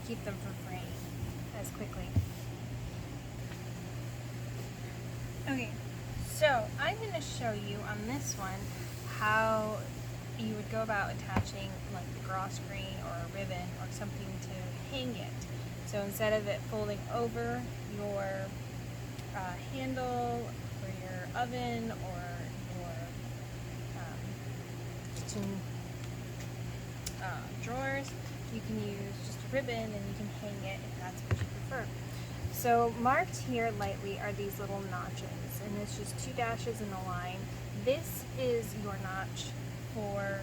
keep them from fraying as quickly. Okay, so I'm going to show you on this one how you would go about attaching like the grosgrain or a ribbon or something to hang it. So instead of it folding over your handle for your oven or your kitchen drawers, you can use just a ribbon and you can hang it if that's what you prefer. So marked here lightly are these little notches, and it's just 2 dashes in a line. This is your notch for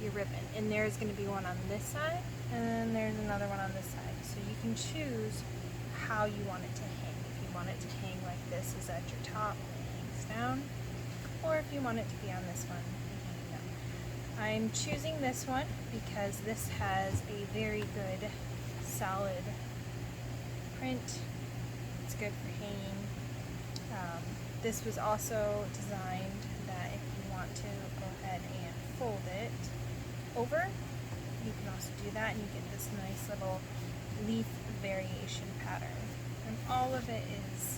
your ribbon, and there's going to be one on this side, and then there's another one on this side. So you can choose how you want it to hang. If you want it to hang like this is at your top and it hangs down, or if you want it to be on this one and hang down. I'm choosing this one because this has a very good solid print. It's good for hanging. This was also designed that if you want to go ahead and fold it over, you can also do that, and you get this nice little leaf variation pattern. And all of it is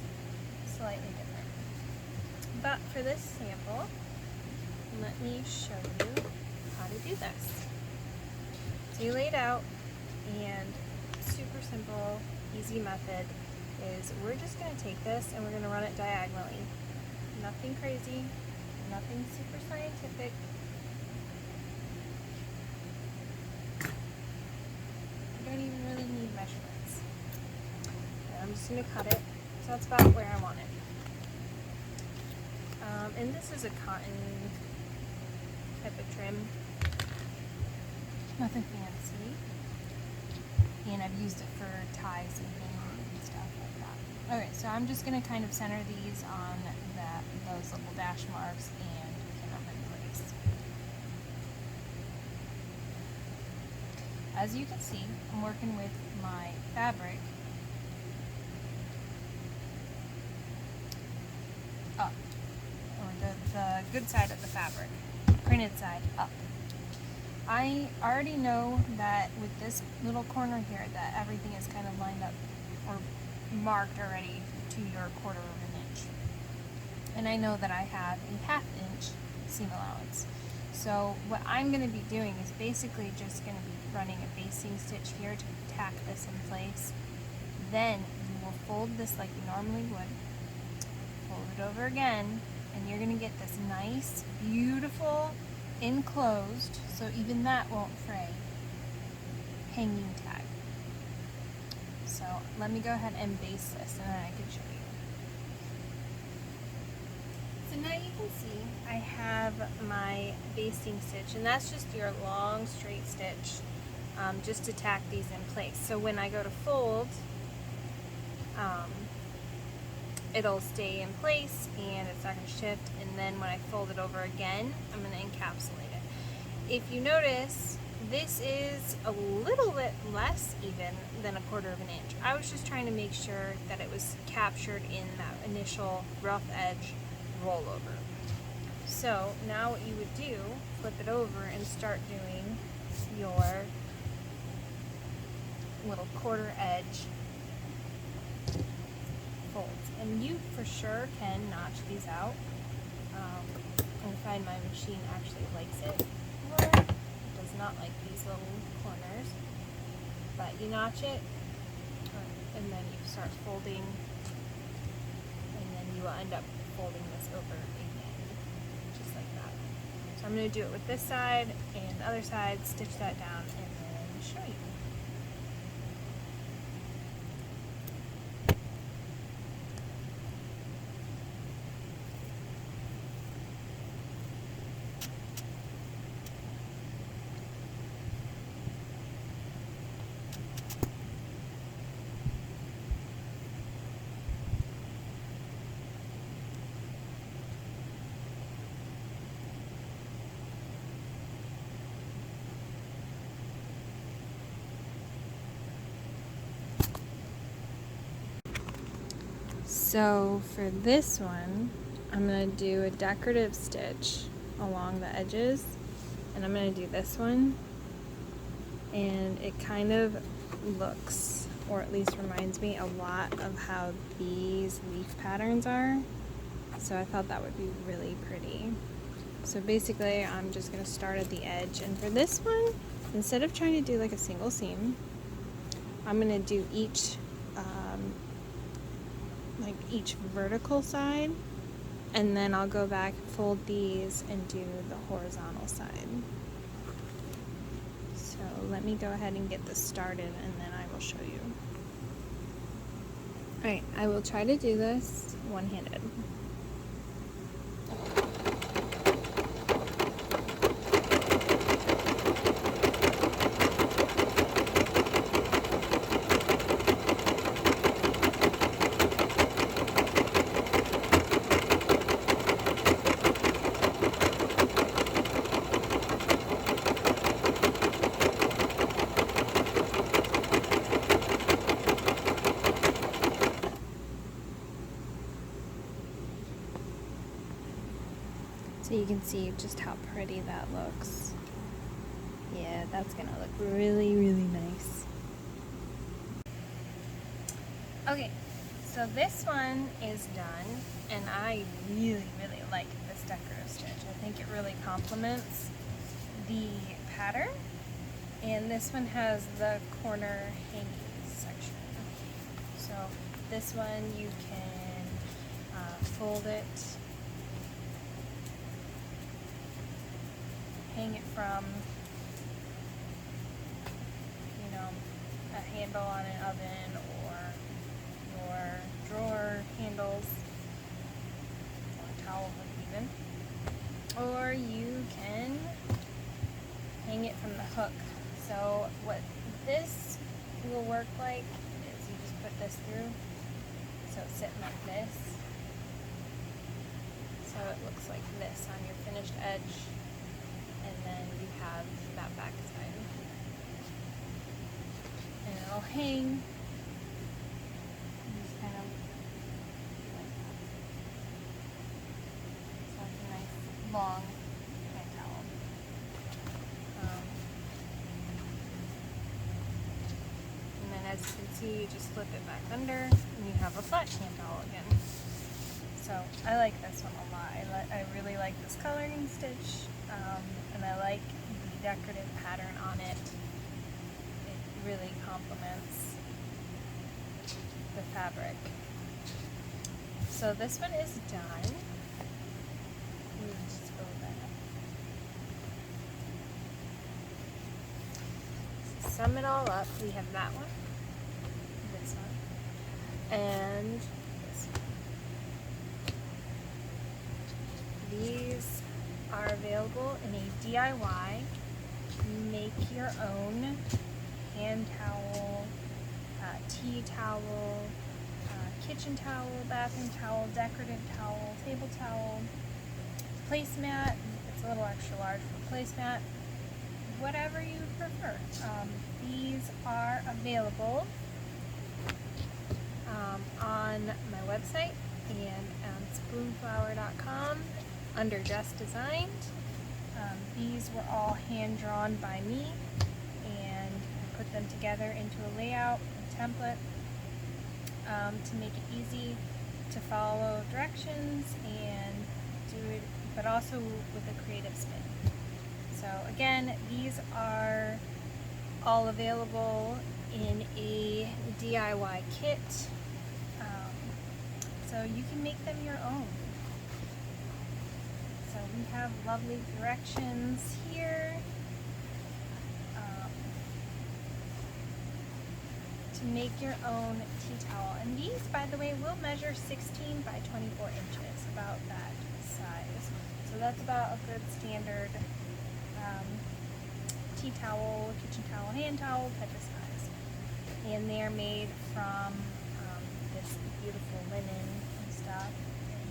slightly different. But for this sample, let me show you how to do this. So you lay it out, and super simple, easy method is we're just going to take this and we're going to run it diagonally. Nothing crazy, nothing super scientific. You don't even really need measurements. And I'm just going to cut it, so that's about where I want it. And this is a cotton type of trim. Nothing fancy. And I've used it for ties and stuff like that. Okay, so I'm just going to kind of center these on those little dash marks and pin them in place. As you can see, I'm working with my fabric up, or the good side of the fabric, printed side up. I already know that with this little corner here that everything is kind of lined up or marked already to your 1/4 of an inch. And I know that I have a 1/2 inch seam allowance. So what I'm going to be doing is basically just going to be running a basting stitch here to tack this in place. Then you will fold this like you normally would, fold it over again, and you're going to get this nice, beautiful, enclosed, so even that won't fray, hanging tag. So let me go ahead and base this, and then I can show you. So now you can see I have my basting stitch, and that's just your long straight stitch, just to tack these in place. So when I go to fold, it'll stay in place and it's not going to shift, and then when I fold it over again, I'm going to encapsulate it. If you notice, this is a little bit less even than 1/4 of an inch. I was just trying to make sure that it was captured in that initial rough edge rollover. So now what you would do, flip it over and start doing your little 1/4 edge folds. And you for sure can notch these out. I find my machine actually likes it more. It does not like these little corners. But you notch it, and then you start folding, and then you will end up folding this over again, just like that. So I'm going to do it with this side and the other side, stitch that down, and then show you. So for this one, I'm going to do a decorative stitch along the edges, and I'm going to do this one and it kind of looks, or at least reminds me a lot of how these leaf patterns are. So I thought that would be really pretty. So basically I'm just going to start at the edge, and for this one, instead of trying to do like a single seam, I'm going to do each vertical side, and then I'll go back, fold these, and do the horizontal side. So let me go ahead and get this started, and then I will show you. Alright, I will try to do this one-handed. So you can see just how pretty that looks. Yeah, that's gonna look really, really nice. Okay, so this one is done, and I really, really like this decorative stitch. I think it really complements the pattern, and this one has the corner hanging section. So this one you can fold it, hang it from, you know, a handle on an oven, or your drawer handles, or a towel hook even. Or you can hang it from the hook. So what this will work like is you just put this through, so it's sitting like this. So it looks like this on your finished edge. And then you have that back side. And it'll hang just kind of like that. So it's a nice long hand towel. And then as you can see, you just slip it back under and you have a flat hand towel again. So I like this one a lot. I really like this coloring stitch. And I like the decorative pattern on it. It really complements the fabric. So this one is done. Let me just go back. So sum it all up. We have that one, this one, and this one. These are available in a DIY, make your own hand towel, tea towel, kitchen towel, bathroom towel, decorative towel, table towel, placemat. It's a little extra large for placemat, whatever you prefer. These are available on my website and on spoonflower.com under JessDesigned. These were all hand drawn by me, and I put them together into a layout, a template, to make it easy to follow directions and do it, but also with a creative spin. So again, these are all available in a DIY kit, so you can make them your own. So we have lovely directions here to make your own tea towel. And these, by the way, will measure 16 by 24 inches, about that size. So that's about a good standard tea towel, kitchen towel, hand towel type of size. And they're made from this beautiful linen and stuff,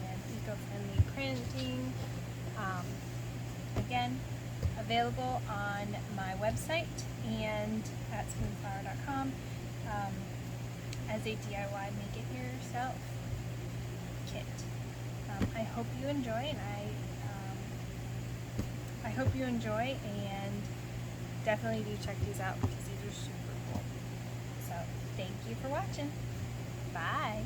and eco-friendly printing. Again, available on my website and at spoonflower.com as a DIY make it yourself kit. I hope you enjoy, and I hope you enjoy, and definitely do check these out because these are super cool. So thank you for watching. Bye.